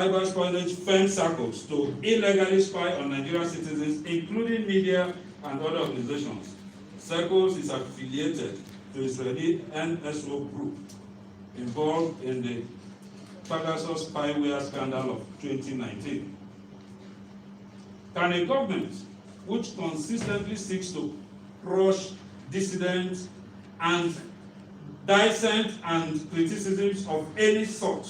cyber spionage firm circles to illegally spy on Nigerian citizens, including media and other organizations. Circles is affiliated to Israeli NSO group involved in the Pegasus spyware scandal of 2019. Can a government which consistently seeks to crush dissidents and dissent and criticisms of any sort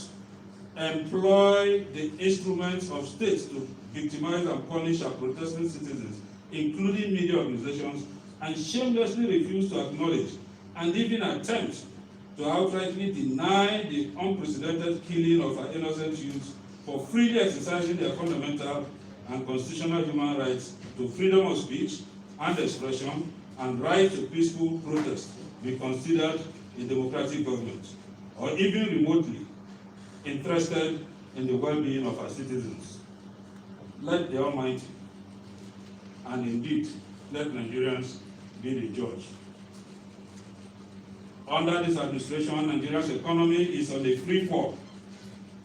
employ the instruments of states to victimize and punish our protesting citizens, including media organizations, and shamelessly refuse to acknowledge and even attempt to outrightly deny the unprecedented killing of our innocent youths for freely exercising their fundamental and constitutional human rights to freedom of speech and expression and right to peaceful protest be considered a democratic government, or even remotely interested in the well-being of our citizens? Let the Almighty, and indeed let Nigerians, be the judge. Under this administration, Nigeria's economy is on a free fall,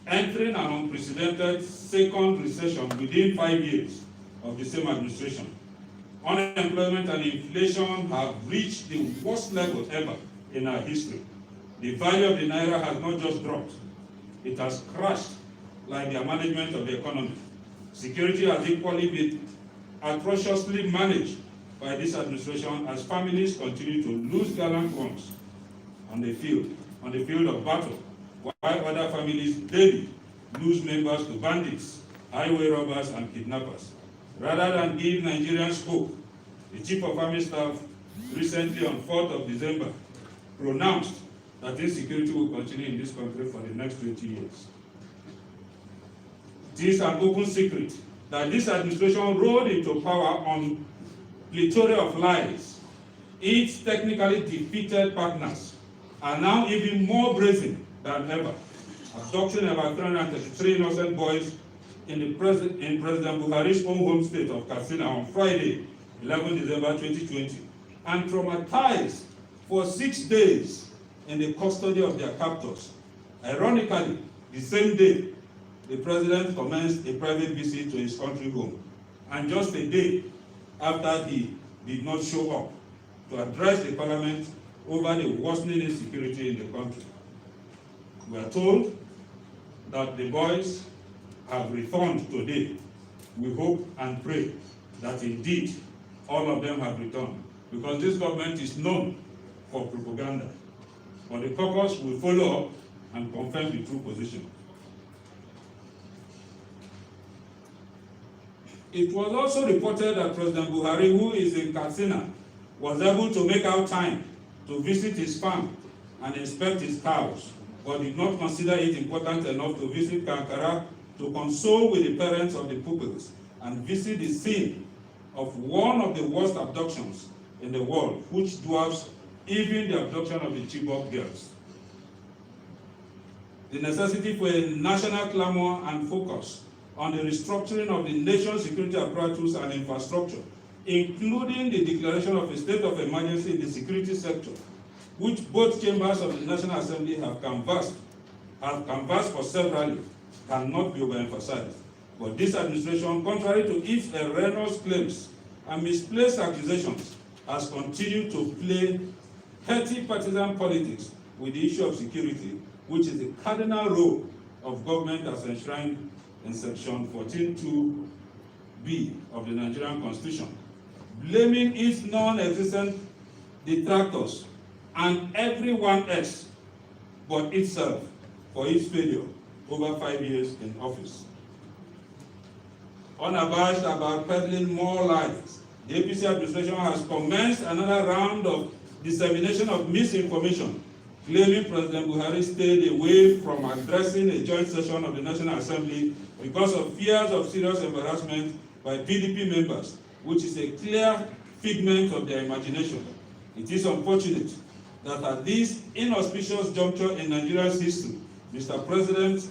entering an unprecedented second recession within 5 years of the same administration. Unemployment and inflation have reached the worst level ever in our history. The value of the naira has not just dropped, it has crashed like the management of the economy. Security has equally been atrociously managed by this administration as families continue to lose gallant ones on the field of battle, while other families daily lose members to bandits, highway robbers, and kidnappers. Rather than give Nigerians hope, the Chief of Army Staff recently on 4th of December pronounced that insecurity will continue in this country for the next 20 years. It is an open secret that this administration rode into power on plethora of lies. Its technically defeated partners are now even more brazen than ever, abducting about 333 innocent boys in President Buhari's own home state of Katsina on Friday, 11 December 2020, and traumatized for 6 days in the custody of their captors. Ironically, the same day, the president commenced a private visit to his country home, and just a day after he did not show up to address the parliament over the worsening insecurity in the country. We are told that the boys have returned today. We hope and pray that indeed all of them have returned, because this government is known for propaganda. But the caucus will follow up and confirm the true position. It was also reported that President Buhari, who is in Katsina, was able to make out time to visit his farm and inspect his cows, but did not consider it important enough to visit Kankara to console with the parents of the pupils and visit the scene of one of the worst abductions in the world, which dwarfs even the abduction of the Chibok girls. The necessity for a national clamor and focus on the restructuring of the nation's security apparatus and infrastructure, including the declaration of a state of emergency in the security sector, which both chambers of the National Assembly have canvassed for several years, cannot be overemphasized. But this administration, contrary to its erroneous claims and misplaced accusations, has continued to play petty partisan politics with the issue of security, which is the cardinal role of government as enshrined in Section 14(2)(b) of the Nigerian Constitution, blaming its non-existent detractors and everyone else but itself for its failure over 5 years in office. Unabashed about peddling more lies, the APC administration has commenced another round of dissemination of misinformation, claiming President Buhari stayed away from addressing a joint session of the National Assembly because of fears of serious embarrassment by PDP members, which is a clear figment of their imagination. It is unfortunate that at this inauspicious juncture in Nigeria's history, Mr. President,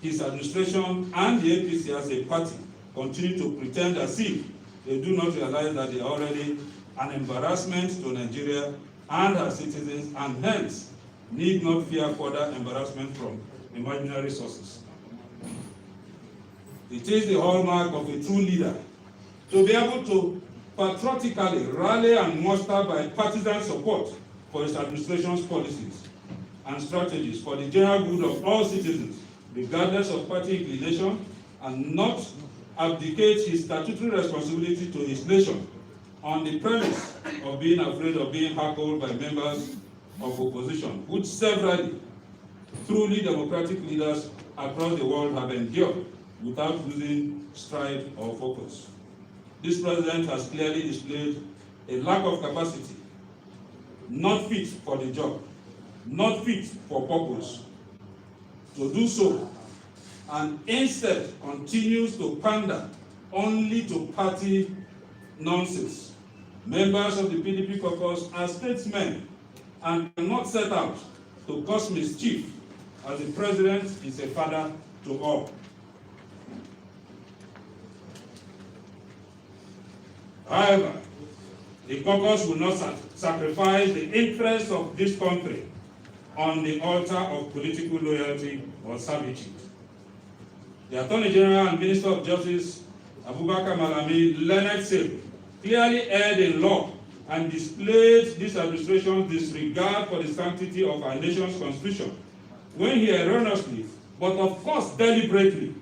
his administration, and the APC as a party continue to pretend as if they do not realize that they are already an embarrassment to Nigeria and her citizens, and hence need not fear further embarrassment from imaginary sources. It is the hallmark of a true leader to be able to patriotically rally and muster bipartisan support for his administration's policies and strategies for the general good of all citizens, regardless of party inclination, and not abdicate his statutory responsibility to his nation on the premise of being afraid of being heckled by members of opposition, which severally truly democratic leaders across the world have endured without losing stride or focus. This president has clearly displayed a lack of capacity, not fit for the job, not fit for purpose to do so, and instead continues to pander only to party nonsense. Members of the PDP caucus are statesmen and are not set out to cause mischief, as the president is a father to all. However, the caucus will not sacrifice the interests of this country on the altar of political loyalty or servitude. The Attorney General and Minister of Justice, Abubakar Malami, learned self, clearly erred in law and displayed this administration's disregard for the sanctity of our nation's constitution when he erroneously, but of course deliberately,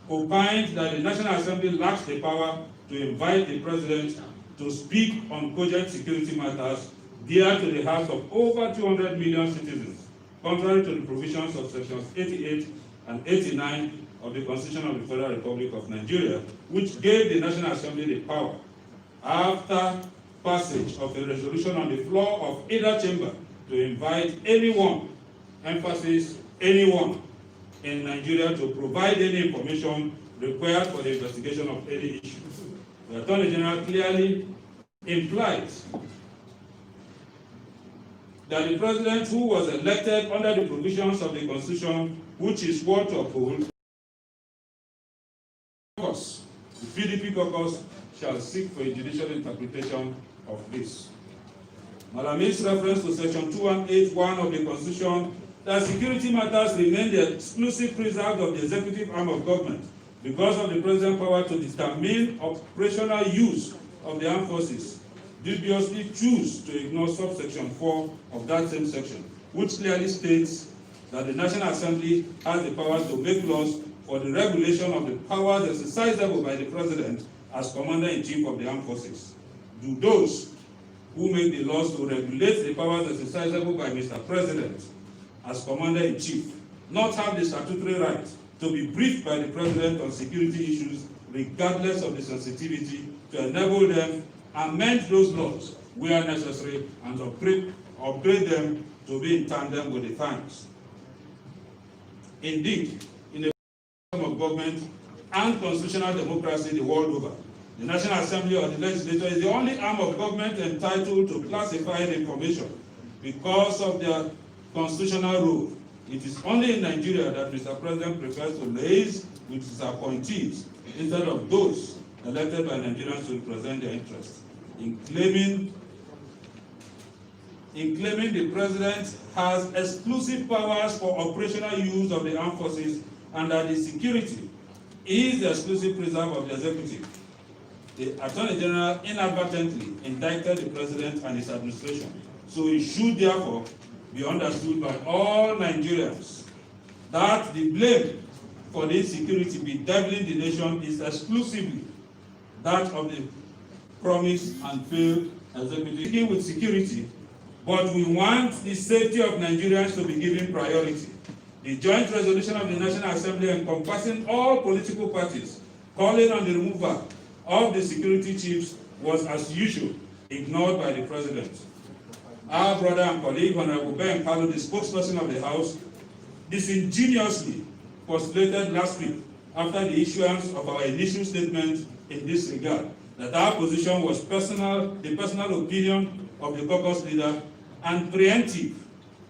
opined that the National Assembly lacks the power to invite the president to speak on cogent security matters dear to the hearts of over 200 million citizens, contrary to the provisions of sections 88 and 89 of the Constitution of the Federal Republic of Nigeria, which gave the National Assembly the power, after passage of a resolution on the floor of either chamber, to invite anyone, emphasis anyone, in Nigeria to provide any information required for the investigation of any issue. The Attorney General clearly implies that the president, who was elected under the provisions of the Constitution, which is what to uphold, the PDP caucus shall seek for a judicial interpretation of this. Malami's reference to section 2181 of the Constitution that security matters remain the exclusive preserve of the executive arm of government because of the president's power to determine operational use of the armed forces, dubiously choose to ignore subsection 4 of that same section, which clearly states that the National Assembly has the powers to make laws for the regulation of the powers exercisable by the President as Commander-in-Chief of the Armed Forces. Do those who make the laws to regulate the powers exercisable by Mr. President as Commander-in-Chief not have the statutory right to be briefed by the President on security issues, regardless of the sensitivity, to enable them amend those laws where necessary and upgrade them to be in tandem with the times? Indeed, in a system of government and constitutional democracy the world over, the National Assembly or the legislature is the only arm of government entitled to classified information because of their constitutional rule. It is only in Nigeria that Mr. President prefers to liaise with his appointees instead of those elected by Nigerians to represent their interests. In claiming the President has exclusive powers for operational use of the armed forces and that the security is the exclusive preserve of the executive, the Attorney General inadvertently indicted the President and his administration. So it should therefore be understood by all Nigerians that the blame for the insecurity bedeviling the nation is exclusively that of the promised and failed executive. Speaking with security, but we want the safety of Nigerians to be given priority. The joint resolution of the National Assembly encompassing all political parties calling on the removal of the security chiefs was, as usual, ignored by the President. Our brother and colleague, Honorable Ben Carlo, the spokesperson of the House, disingenuously postulated last week, after the issuance of our initial statement in this regard, that our position was the personal opinion of the caucus leader and preemptive,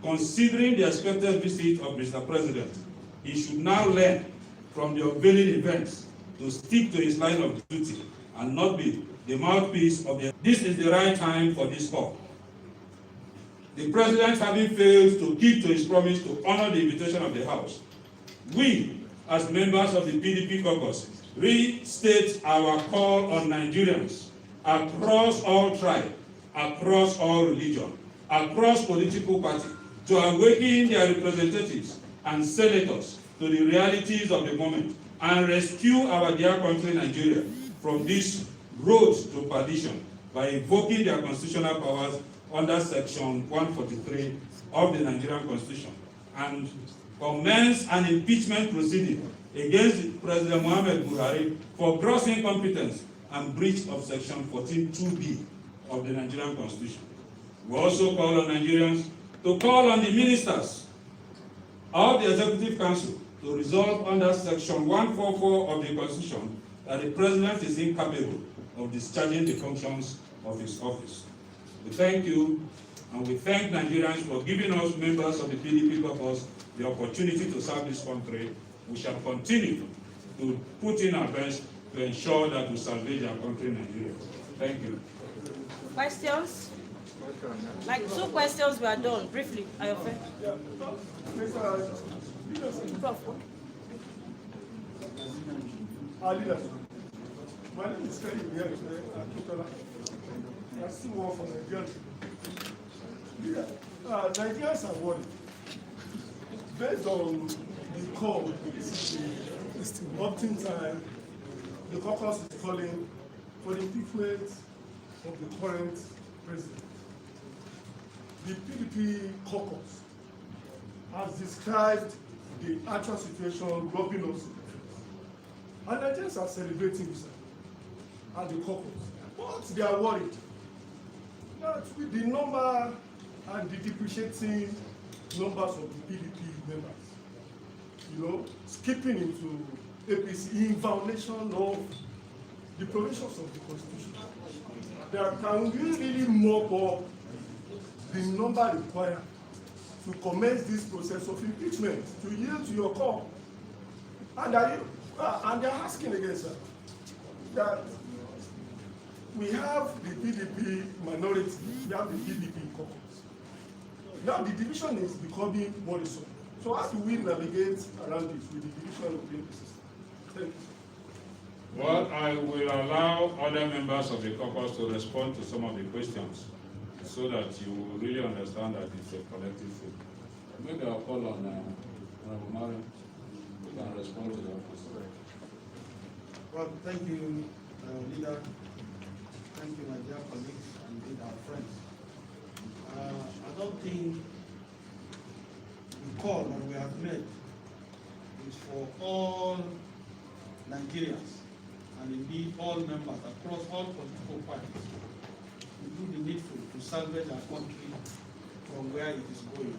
considering the expected visit of Mr. President. He should now learn from the unveiling events to stick to his line of duty and not be the mouthpiece of the... This is the right time for this call. The President, having failed to keep to his promise to honor the invitation of the House, we, as members of the PDP caucus, restate our call on Nigerians across all tribes, across all religions, across political parties, to awaken their representatives and senators to the realities of the moment and rescue our dear country Nigeria from this road to perdition by invoking their constitutional powers under Section 143 of the Nigerian Constitution, and commence an impeachment proceeding against President Muhammad Buhari for gross incompetence and breach of Section 14(2)(b) of the Nigerian Constitution. We also call on Nigerians to call on the ministers of the Executive Council to resolve under Section 144 of the Constitution that the President is incapable of discharging the functions of his office. We thank you, and we thank Nigerians for giving us, members of the PDP caucus, the opportunity to serve this country. We shall continue to put in our best to ensure that we salvage our country, Nigeria. Thank you. Questions? Like 2 questions were done, briefly. Ayofe. Yeah. Prof. My name is Kelly. I still work for Nigeria. Nigerians are worried. Based on the call, this is the voting time, the caucus is calling for the impeachment of the current president. The PDP caucus has described the actual situation robbing us. And Nigerians are celebrating this at the caucus. But they are worried that with the number and the depreciating numbers of the PDP members, skipping into APC in violation of the provisions of the Constitution, can we really mop up the number required to commence this process of impeachment, to yield to your call? And they're asking again, sir, that we have the PDP minority, we have the PDP caucus. Now the division is becoming worrisome. So how do we navigate around this with the division of the system? Thank you. Well, I will allow other members of the caucus to respond to some of the questions so that you will really understand that it's a collective field. Maybe I'll call on Honorable Mariam who can respond to that question. Well, thank you, leader. Thank you, my dear colleagues and our friends. I don't think the call that we have made is for all Nigerians and indeed all members across all political parties to do the needful to salvage our country from where it is going.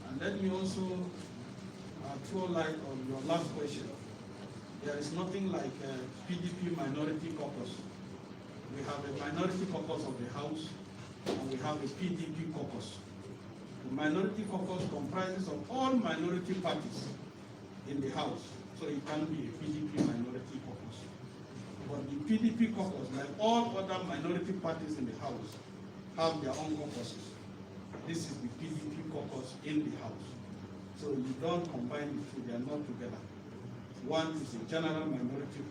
And let me also throw light on your last question. There is nothing like a PDP minority caucus. We have a minority caucus of the House and we have a PDP caucus. The minority caucus comprises of all minority parties in the House, so it can be a PDP minority caucus. But the PDP caucus, like all other minority parties in the House, have their own caucuses. This is the PDP caucus in the House. So you don't combine the two, they are not together. One is a general minority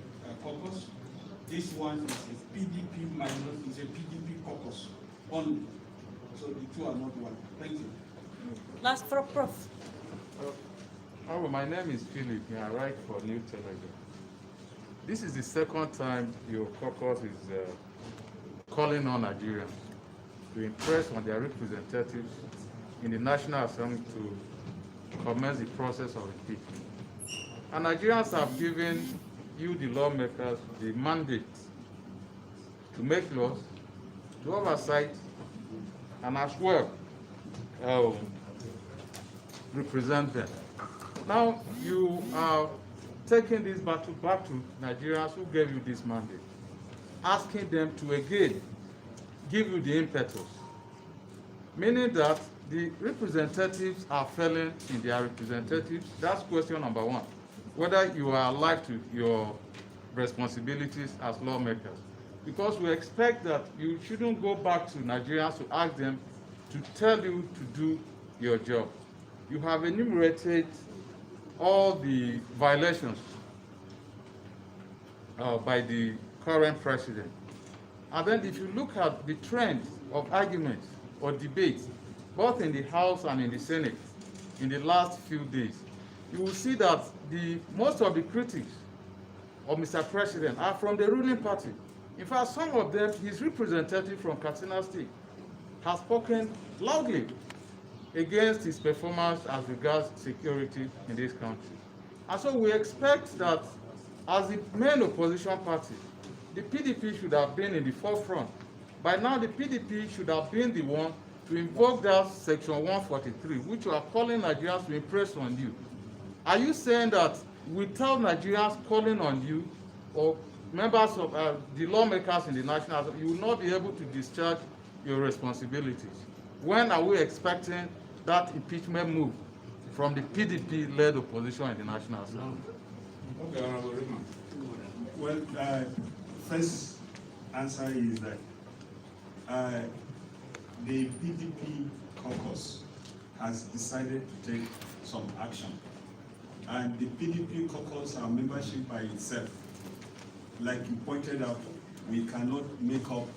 caucus. This one is a PDP minority, is a PDP caucus only. So the two are not one. Thank you. Last for Prof. My name is Philip. I write for New Telegraph. This is the second time your caucus is calling on Nigerians to impress on their representatives in the National Assembly to commence the process of impeachment. And Nigerians have given you, the lawmakers, the mandate to make laws, to oversight, and as well represent them. Now you are taking this battle back to Nigerians who gave you this mandate, asking them to again give you the impetus, meaning that the representatives are failing in their representatives. That's question number one, whether you are alive to your responsibilities as lawmakers. Because we expect that you shouldn't go back to Nigerians to ask them to tell you to do your job. You have enumerated all the violations by the current president. And then if you look at the trend of arguments or debates, both in the House and in the Senate, in the last few days, you will see that most of the critics of Mr. President are from the ruling party. In fact, some of them, his representative from Katsina State, has spoken loudly against his performance as regards security in this country. And so we expect that as the main opposition party, the PDP should have been in the forefront. By now, the PDP should have been the one to invoke that Section 143, which you are calling Nigerians to impress on you. Are you saying that without Nigerians calling on you, or members of the lawmakers in the National Assembly, you will not be able to discharge your responsibilities? When are we expecting that impeachment move from the PDP-led opposition in the National Assembly? Okay, Honorable Raymond. Well, first answer is that the PDP caucus has decided to take some action. And the PDP caucus, our membership by itself, like you pointed out, we cannot make up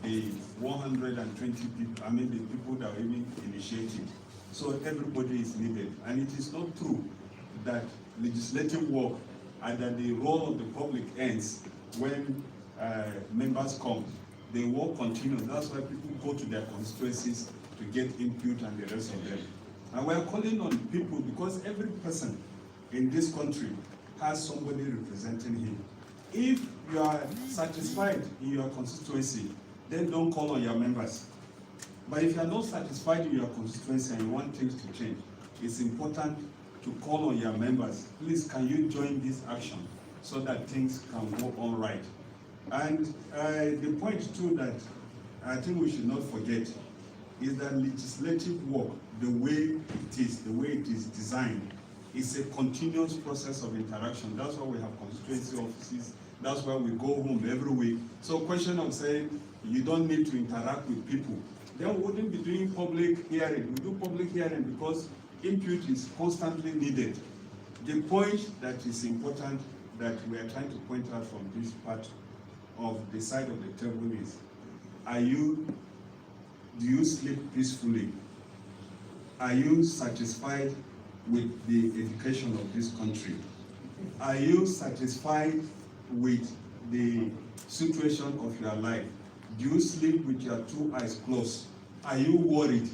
the 120 people, the people that are even initiating. So everybody is needed. And it is not true that legislative work and that the role of the public ends when members come. The work continues. That's why people go to their constituencies to get input and the rest of them. And we're calling on people because every person in this country has somebody representing him. If you are satisfied in your constituency, then don't call on your members. But if you are not satisfied in your constituency and you want things to change, it's important to call on your members. Please, can you join this action so that things can go on right? And the point too that I think we should not forget is that legislative work, the way it is designed, is a continuous process of interaction. That's why we have constituency offices. That's why we go home every week. So question of saying you don't need to interact with people, then we wouldn't be doing public hearing. We do public hearing because input is constantly needed. The point that is important that we are trying to point out from this part of the side of the table is, do you sleep peacefully? Are you satisfied with the education of this country? Are you satisfied with the situation of your life? Do you sleep with your two eyes closed? Are you worried?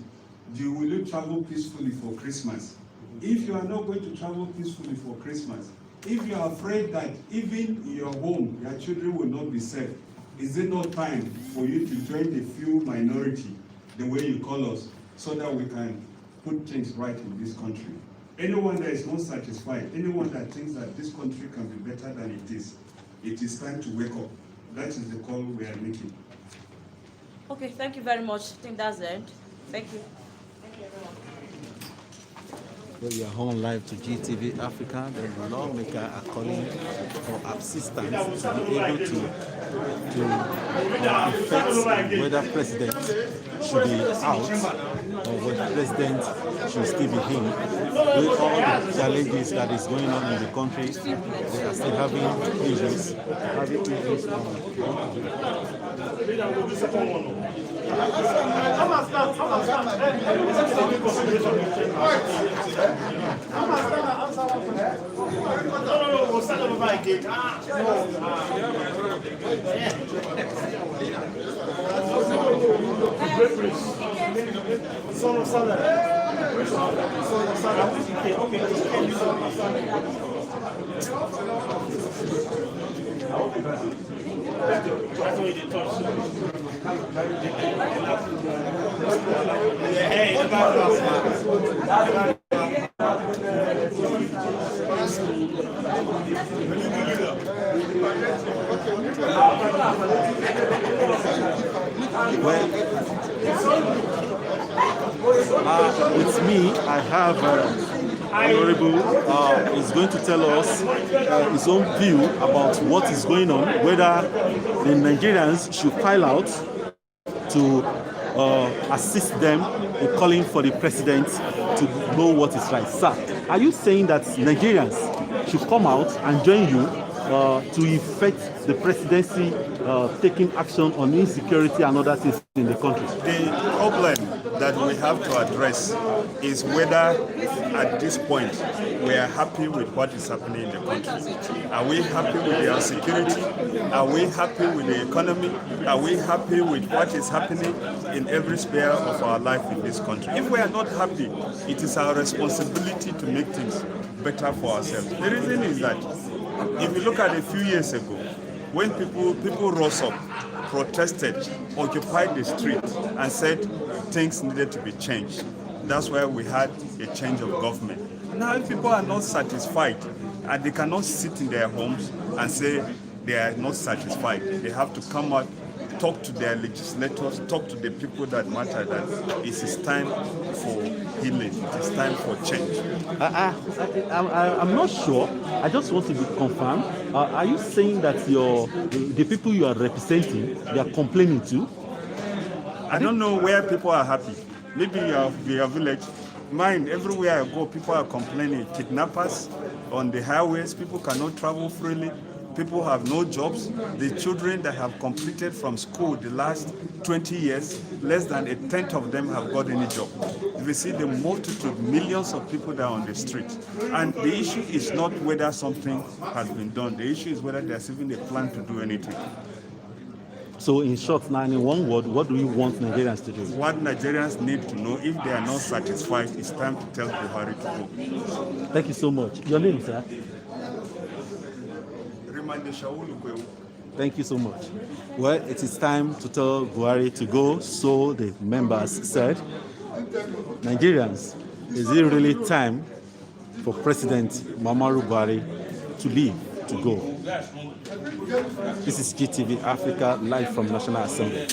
Will you travel peacefully for Christmas? If you are not going to travel peacefully for Christmas, if you are afraid that even in your home, your children will not be safe, is it not time for you to join the few minority, the way you call us, so that we can put things right in this country? Anyone that is not satisfied, anyone that thinks that this country can be better than it is time to wake up. That is the call we are making. Okay, thank you very much. I think that's the end. Thank you. Thank you, everyone. We are on live to GTV Africa. The lawmakers are calling for assistance to be able to affect whether president should be out or whether president should still be in. With all the challenges that is going on in the country, they are still having issues. With me, I have Honorable is going to tell us his own view about what is going on, whether the Nigerians should file out to assist them in calling for the president to know what is right. Sir. are you saying that Nigerians should come out and join you to effect the presidency taking action on insecurity and other things in the country? The problem that we have to address is whether at this point we are happy with what is happening in the country. Are we happy with the insecurity? Are we happy with the economy? Are we happy with what is happening in every sphere of our life in this country? If we are not happy, it is our responsibility to make things better for ourselves. The reason is that if you look at a few years ago, when people rose up, protested, occupied the street, and said things needed to be changed, that's why we had a change of government. Now, if people are not satisfied, and they cannot sit in their homes and say they are not satisfied, they have to come out, talk to their legislators, talk to the people that matter, that it is time for healing, it is time for change. I'm not sure. I just want to be confirmed. Are you saying that the people you are representing, they are complaining too? I don't know where people are happy. Maybe your village. Mine, everywhere I go, people are complaining. Kidnappers on the highways, people cannot travel freely. People have no jobs. The children that have completed from school the last 20 years, less than a tenth of them have got any job. We see the multitude, millions of people that are on the street. And the issue is not whether something has been done. The issue is whether there's even a plan to do anything. So in short, now in one word, what do you want Nigerians to do? What Nigerians need to know, if they are not satisfied, it's time to tell Buhari to go. Thank you so much. Your name, sir? Thank you so much. Well, it is time to tell Buhari to go, so the members said. Nigerians, is it really time for President Muhammadu Buhari to leave, to go? This is GTV Africa, live from National Assembly.